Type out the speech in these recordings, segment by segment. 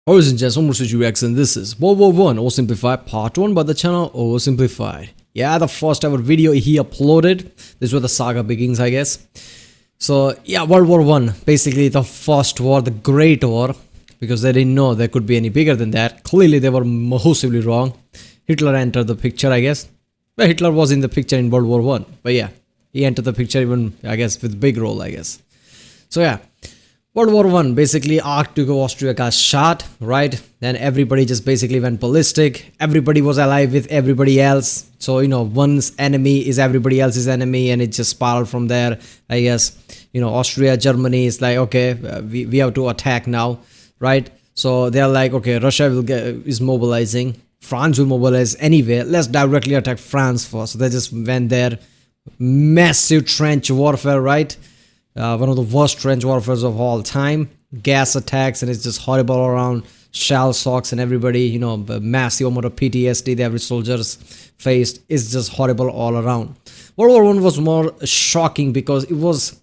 Ladies and gentlemen, and this is WW1 Oversimplified Part 1 by the channel Oversimplified. Yeah, the first ever video he uploaded. This is where the saga begins, I guess. So yeah, World War I, basically the first war, the Great War, because they didn't know there could be any bigger than that. Clearly they were massively wrong. Hitler entered the picture, I guess. Well, Hitler was in the picture in World War I, but yeah, he entered the picture even, I guess, with big role, I guess. So yeah, World War I, basically Archduke of Austria got shot, right? Then everybody just basically went ballistic. Everybody was allied with everybody else. So, one's enemy is everybody else's enemy, and it just spiraled from there, I guess. Austria, Germany is like, okay, we have to attack now, right? So they're like, okay, Russia is mobilizing. France will mobilize anyway. Let's directly attack France first. So they just went there. Massive trench warfare, right? One of the worst trench warfares of all time. Gas attacks, and it's just horrible all around. Shell shocks, and everybody, massive amount of PTSD the average soldiers faced. It's just horrible all around. World War I was more shocking because it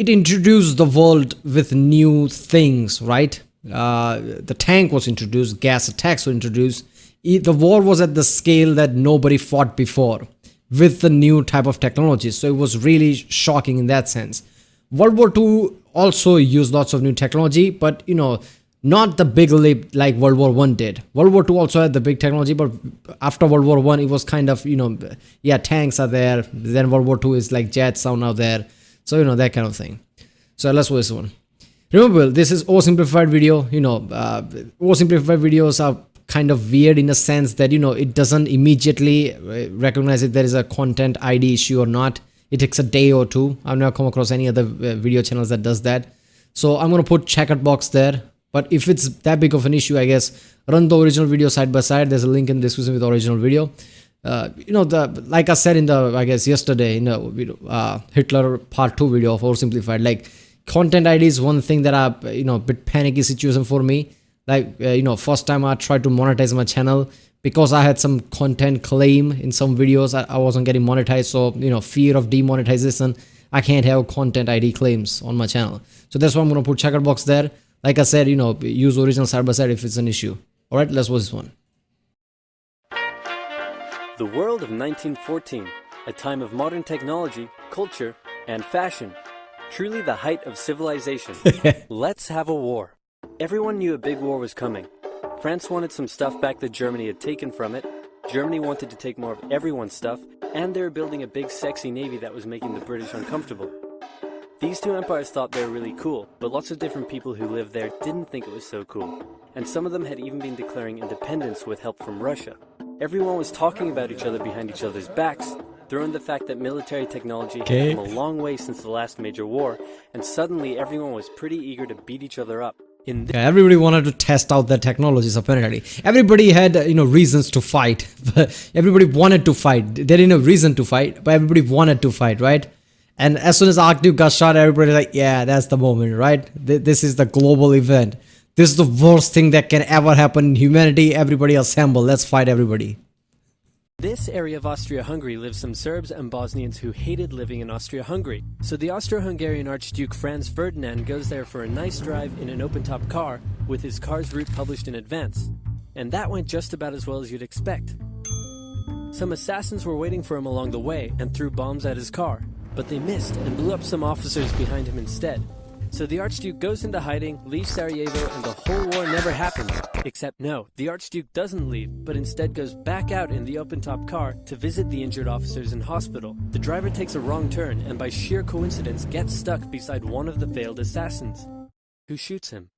introduced the world with new things, right? The tank was introduced, gas attacks were introduced. The war was at the scale that nobody fought before, with the new type of technology. So it was really shocking in that sense. World War II also used lots of new technology, but not the big leap like World War I did. World War II also had the big technology, but after World War I, it was kind of, yeah, tanks are there. Then World War II is like jets are now there. So, that kind of thing. So let's watch this one. Remember, this is oversimplified video. Oversimplified videos are kind of weird in a sense that it doesn't immediately recognize if there is a content ID issue or not. It takes a day or two. I've never come across any other video channels that does that. So I'm going to put checkered box there. But if it's that big of an issue, I guess run the original video side by side. There's a link in the description with the original video. Like I said in the, I guess yesterday, Hitler part 2 video of Oversimplified, like content ID is one thing that a bit panicky situation for me. Like, first time I tried to monetize my channel, because I had some content claim in some videos, I wasn't getting monetized. So, fear of demonetization, I can't have content ID claims on my channel. So that's why I'm going to put checkered box there. Like I said, use original side by side if it's an issue. All right, let's watch this one. The world of 1914, a time of modern technology, culture, and fashion. Truly the height of civilization. Let's have a war. Everyone knew a big war was coming. France wanted some stuff back that Germany had taken from it. Germany wanted to take more of everyone's stuff, and they were building a big sexy navy that was making the British uncomfortable. These two empires thought they were really cool, but lots of different people who lived there didn't think it was so cool. And some of them had even been declaring independence with help from Russia. Everyone was talking about each other behind each other's backs, throwing the fact that military technology had come a long way since the last major war, and suddenly everyone was pretty eager to beat each other up. Everybody wanted to test out their technologies, apparently. Everybody had, reasons to fight. Everybody wanted to fight. They didn't have reason to fight, but everybody wanted to fight, right? And as soon as Archduke got shot, everybody's like, yeah, that's the moment, right? This is the global event. This is the worst thing that can ever happen in humanity. Everybody assemble. Let's fight everybody. This area of Austria-Hungary lives some Serbs and Bosnians who hated living in Austria-Hungary. So the Austro-Hungarian Archduke Franz Ferdinand goes there for a nice drive in an open-top car with his car's route published in advance. And that went just about as well as you'd expect. Some assassins were waiting for him along the way and threw bombs at his car, but they missed and blew up some officers behind him instead. So the Archduke goes into hiding, leaves Sarajevo, and the whole war never happens. Except no, the Archduke doesn't leave, but instead goes back out in the open-top car to visit the injured officers in hospital. The driver takes a wrong turn and by sheer coincidence gets stuck beside one of the failed assassins, who shoots him.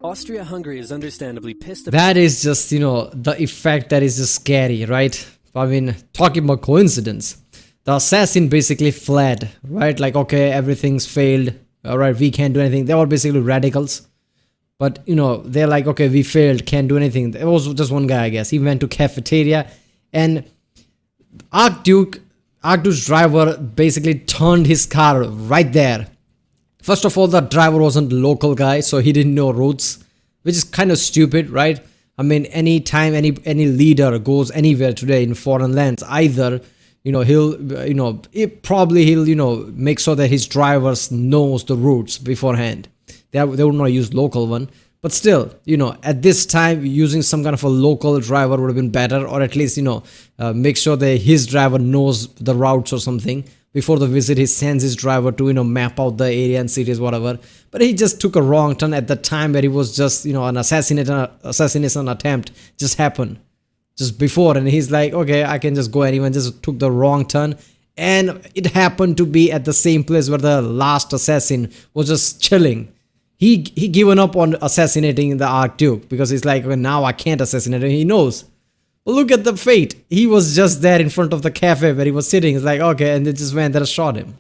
Austria-Hungary is understandably pissed about that. Is just, the effect that is just scary, right? I mean, talking about coincidence. The assassin basically fled, right? Like, okay, everything's failed. All right, we can't do anything. They were basically radicals. But, they're like, okay, we failed, can't do anything. There was just one guy, I guess. He went to cafeteria, and Archduke's driver basically turned his car right there. First of all, the driver wasn't a local guy, so he didn't know routes, which is kind of stupid, right? I mean, anytime any leader goes anywhere today in foreign lands, either he'll make sure that his drivers knows the routes beforehand. They would not use local one. But still, at this time, using some kind of a local driver would have been better, or at least, make sure that his driver knows the routes or something. Before the visit, he sends his driver to, map out the area and cities, whatever. But he just took a wrong turn at the time where he was just, an assassination attempt just happened just before. And he's like, okay, I can just go anywhere, just took the wrong turn. And it happened to be at the same place where the last assassin was just chilling. He given up on assassinating the Archduke because he's like, well, now I can't assassinate him. He knows. Well, look at the fate. He was just there in front of the cafe where he was sitting. It's like, okay, and they just went there and shot him.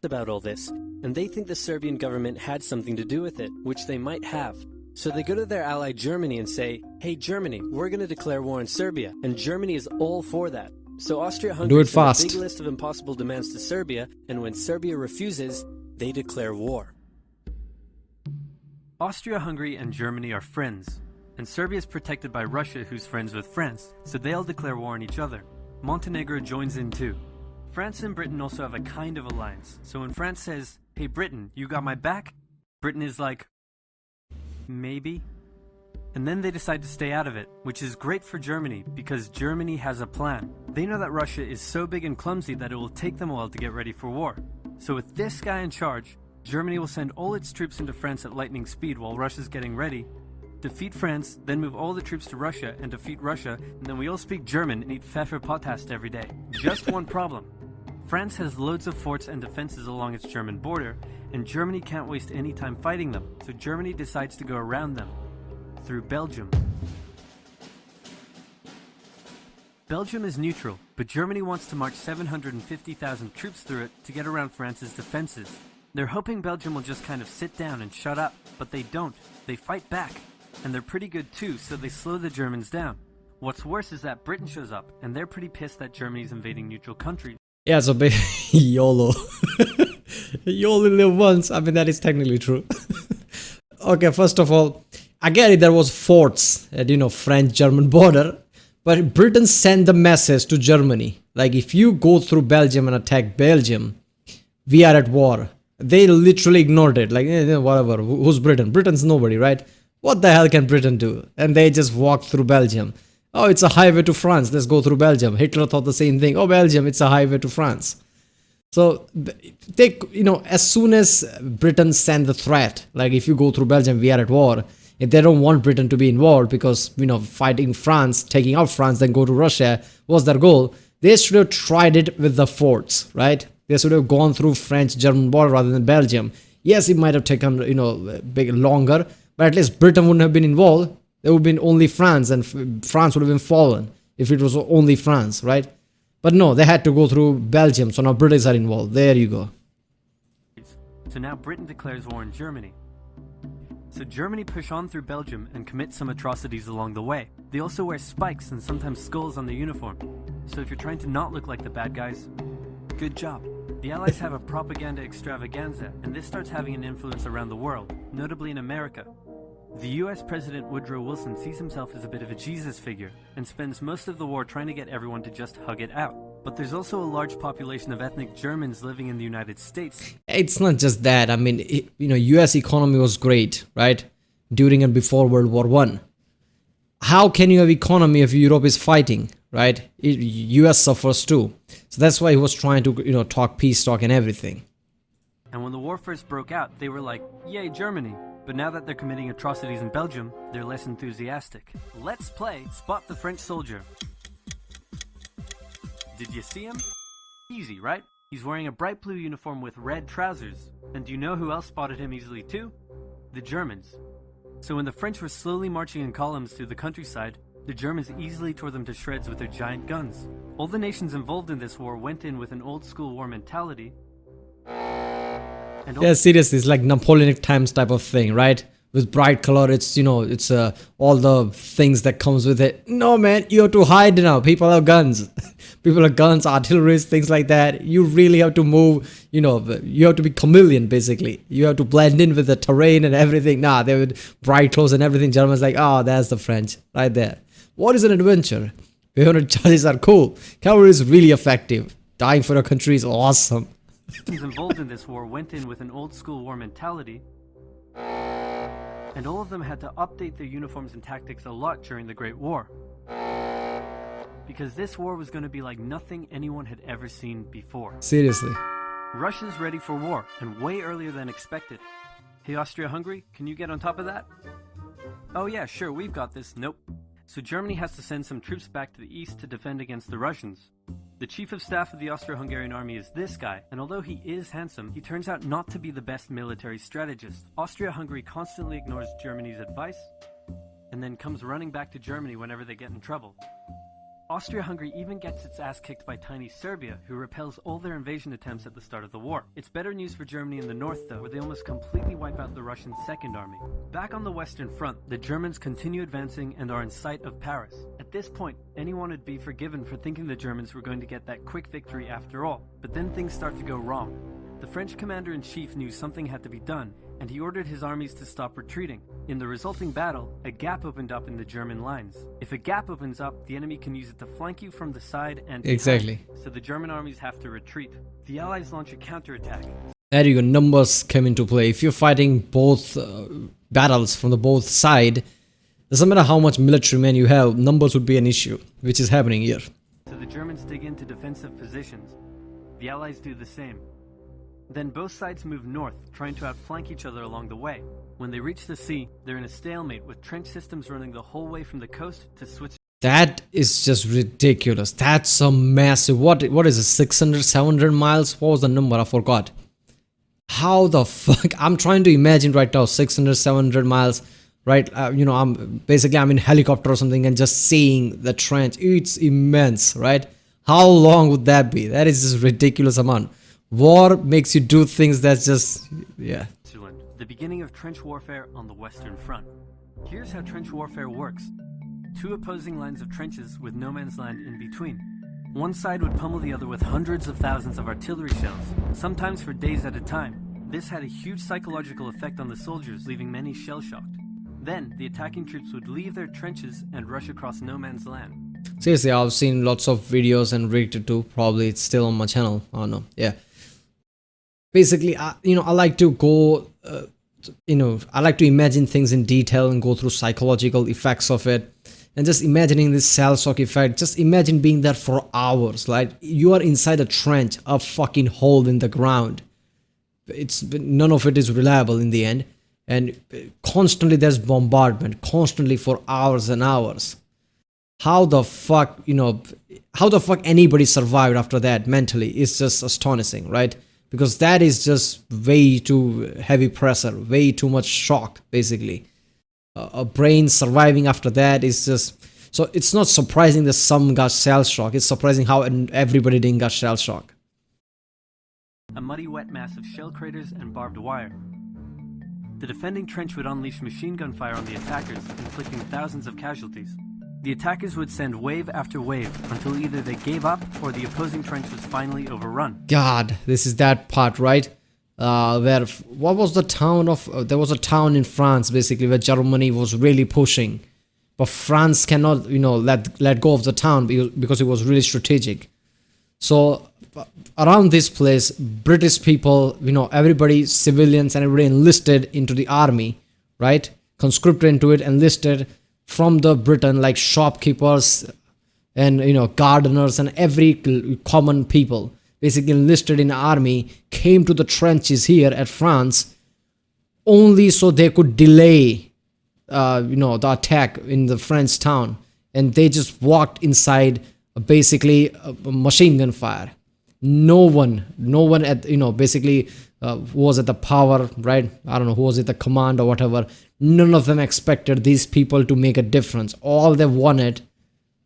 About all this, and they think the Serbian government had something to do with it, which they might have. So they go to their ally Germany and say, hey Germany, we're going to declare war on Serbia, and Germany is all for that. So Austria-Hungary sends a big list of impossible demands to Serbia, and when Serbia refuses, they declare war. Austria-Hungary and Germany are friends, and Serbia is protected by Russia, who's friends with France, so they'll declare war on each other. Montenegro joins in too. France and Britain also have a kind of alliance, so when France says, hey Britain, you got my back? Britain is like, maybe? And then they decide to stay out of it, which is great for Germany, because Germany has a plan. They know that Russia is so big and clumsy that it will take them a while to get ready for war. So with this guy in charge, Germany will send all its troops into France at lightning speed while Russia's getting ready, defeat France, then move all the troops to Russia and defeat Russia, and then we all speak German and eat Pfefferpottast every day. Just one problem. France has loads of forts and defenses along its German border, and Germany can't waste any time fighting them, so Germany decides to go around them, through Belgium. Belgium is neutral, but Germany wants to march 750,000 troops through it to get around France's defenses. They're hoping Belgium will just kind of sit down and shut up, but they don't. They fight back, and they're pretty good too, so they slow the Germans down. What's worse is that Britain shows up, and they're pretty pissed that Germany's invading neutral countries. Yeah, so YOLO. You only live once. I mean, that is technically true. Okay, first of all, I get it, there was forts at, French-German border, but Britain sent the message to Germany. Like, if you go through Belgium and attack Belgium, we are at war. They literally ignored it. Like, whatever, who's Britain? Britain's nobody, right? What the hell can Britain do? And they just walked through Belgium. Oh, it's a highway to France. Let's go through Belgium. Hitler thought the same thing. Oh, Belgium, it's a highway to France. So, they, as soon as Britain sent the threat, like if you go through Belgium, we are at war. If they don't want Britain to be involved because, fighting France, taking out France, then go to Russia was their goal, they should have tried it with the forts, right? They should have gone through French-German border rather than Belgium. Yes, it might have taken, big longer, but at least Britain wouldn't have been involved. There would have been only France, and France would have been fallen if it was only France, right? But no, they had to go through Belgium, so now British are involved. There you go. So now Britain declares war on Germany. So Germany push on through Belgium and commit some atrocities along the way. They also wear spikes and sometimes skulls on the uniform. So if you're trying to not look like the bad guys, good job. The Allies have a propaganda extravaganza, and this starts having an influence around the world, notably in America. The US President Woodrow Wilson sees himself as a bit of a Jesus figure and spends most of the war trying to get everyone to just hug it out. But there's also a large population of ethnic Germans living in the United States. It's not just that. I mean, US economy was great, right? During and before World War I. How can you have economy if Europe is fighting, right? US suffers too. So that's why he was trying to, talk peace talk and everything. And when the war first broke out, they were like, yay, Germany. But now that they're committing atrocities in Belgium, they're less enthusiastic. Let's play Spot the French Soldier. Did you see him? Easy, right? He's wearing a bright blue uniform with red trousers. And do you know who else spotted him easily too? The Germans. So when the French were slowly marching in columns through the countryside, the Germans easily tore them to shreds with their giant guns. All the nations involved in this war went in with an old-school war mentality. Yeah, seriously, it's like Napoleonic times type of thing, right? With bright color, it's, it's all the things that comes with it. No, man, you have to hide now. People have guns. People have guns, artillery, things like that. You really have to move, you have to be chameleon, basically. You have to blend in with the terrain and everything. Nah, they with bright clothes and everything. Germans like, oh, that's the French, right there. What is an adventure? 500 charges are cool. Cavalry is really effective. Dying for a country is awesome. Involved in this war went in with an old-school war mentality. and all of them had to update their uniforms and tactics a lot during the Great War. Because this war was going to be like nothing anyone had ever seen before. Seriously. Russia's ready for war, and way earlier than expected. Hey, Austria-Hungary, can you get on top of that? Oh yeah, sure, we've got this. Nope. So Germany has to send some troops back to the east to defend against the Russians. The chief of staff of the Austro-Hungarian army is this guy, and although he is handsome, he turns out not to be the best military strategist. Austria-Hungary constantly ignores Germany's advice, and then comes running back to Germany whenever they get in trouble. Austria-Hungary even gets its ass kicked by tiny Serbia, who repels all their invasion attempts at the start of the war. It's better news for Germany in the north, though, where they almost completely wipe out the Russian Second Army. Back on the Western Front, the Germans continue advancing and are in sight of Paris. At this point, anyone would be forgiven for thinking the Germans were going to get that quick victory after all. But then things start to go wrong. The French commander-in-chief knew something had to be done, and he ordered his armies to stop retreating. In the resulting battle, a gap opened up in the German lines. If a gap opens up, the enemy can use it to flank you from the side and behind. Exactly. So the German armies have to retreat. The Allies launch a counterattack. There you go, numbers come into play. If you're fighting both battles from the both side, doesn't matter how much military men you have, numbers would be an issue, which is happening here. So the Germans dig into defensive positions. The Allies do the same. Then both sides move north, trying to outflank each other along the way. When they reach the sea, they're in a stalemate with trench systems running the whole way from the coast to Switzerland. That is just ridiculous. That's a massive, what is it, 600, 700 miles? What was the number? I forgot. How the fuck? I'm trying to imagine right now, 600, 700 miles, right? I'm in helicopter or something and just seeing the trench. It's immense, right? How long would that be? That is just ridiculous amount. War makes you do things that's just, yeah. The beginning of trench warfare on the Western Front. Here's how trench warfare works. Two opposing lines of trenches with no man's land in between. One side would pummel the other with hundreds of thousands of artillery shells, sometimes for days at a time. This had a huge psychological effect on the soldiers, leaving many shell-shocked. Then, the attacking troops would leave their trenches and rush across no man's land. Seriously, I've seen lots of videos and read it too. Probably it's still on my channel. Oh no, yeah. Basically, I like to go, I like to imagine things in detail and go through psychological effects of it. And just imagining this cell shock effect, just imagine being there for hours. Like, you are inside a trench, a fucking hole in the ground. None of it is reliable in the end. And constantly there's bombardment, constantly for hours and hours. How the fuck anybody survived after that mentally is just astonishing, right? Because that is just way too heavy pressure, way too much shock, basically. A brain surviving after that is just... So it's not surprising that some got shell shock. It's surprising how everybody didn't get shell shock. A muddy wet mass of shell craters and barbed wire. The defending trench would unleash machine gun fire on the attackers, inflicting thousands of casualties. The attackers would send wave after wave until either they gave up or the opposing trench was finally overrun. God, this is that part, right? What was the town of... there was a town in France, basically, where Germany was really pushing. But France cannot, let go of the town because it was really strategic. So, around this place, British people, everybody, civilians and everybody enlisted into the army, right? Conscripted into it, enlisted from the Britain, like shopkeepers and, gardeners and every common people. Basically enlisted in the army, came to the trenches here at France only so they could delay, the attack in the French town. And they just walked inside, basically machine gun fire. No one at, basically who was at the power, right? I don't know who was at the command or whatever. None of them expected these people to make a difference. All they wanted.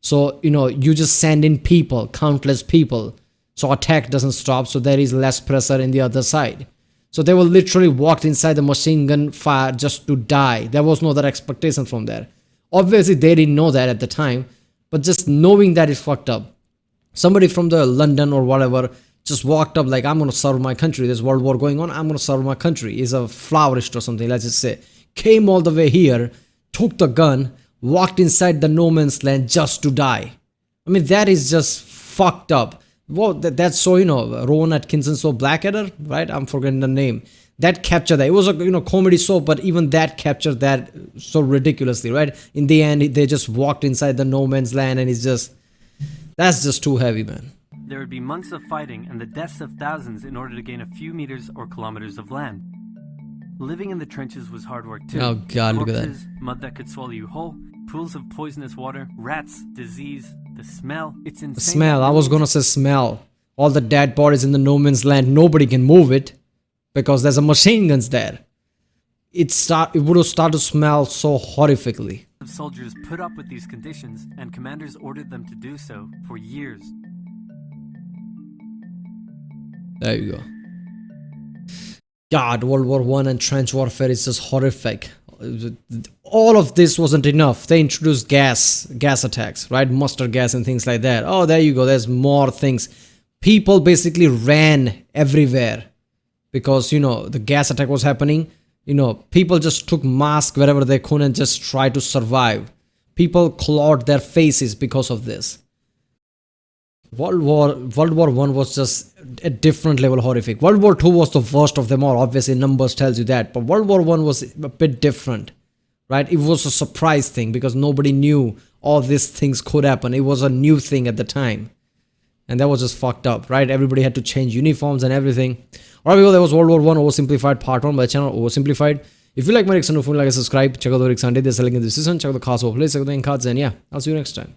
So, you just send in people, countless people. So attack doesn't stop, so there is less pressure in the other side. So they were literally walked inside the machine gun fire just to die. There was no other expectation from there. Obviously, they didn't know that at the time, but just knowing that is fucked up. Somebody from the London or whatever just walked up like, I'm going to serve my country. There's world war going on. I'm going to serve my country. Is a florist or something, let's just say. Came all the way here, took the gun, walked inside the no man's land just to die. I mean, that is just fucked up. Well, that's so, Rowan Atkinson, so Blackadder, right? I'm forgetting the name. that captured that. It was a comedy show, but even that captured that so ridiculously, right? In the end, they just walked inside the no man's land, and that's just too heavy, man. There would be months of fighting and the deaths of thousands in order to gain a few meters or kilometers of land. Living in the trenches was hard work too. Oh God, look at that. Corpses, mud that could swallow you whole, pools of poisonous water, rats, disease, the smell. It's insane. The smell. I was gonna say smell. All the dead bodies in the no man's land. Nobody can move it because there's a machine guns there. It would have started to smell so horrifically. Soldiers put up with these conditions, and commanders ordered them to do so for years. There you go. God, World War I and trench warfare is just horrific. All of this wasn't enough. They introduced gas attacks, right? Mustard gas and things like that. Oh, there you go. There's more things. People basically ran everywhere because, the gas attack was happening. People just took masks wherever they could and just tried to survive. People clawed their faces because of this. World War I was just a different level horrific. World War II was the worst of them all. Obviously, numbers tells you that. But World War I was a bit different, right? It was a surprise thing because nobody knew all these things could happen. It was a new thing at the time. And that was just fucked up, right? Everybody had to change uniforms and everything. Alright, people, that was World War I Oversimplified Part 1 by the channel Oversimplified. If you like my reaction, don't forget to like and subscribe. Check out the Rick Sunday. There's a link in the description. Check out the cards over place. Check out the cards. And yeah, I'll see you next time.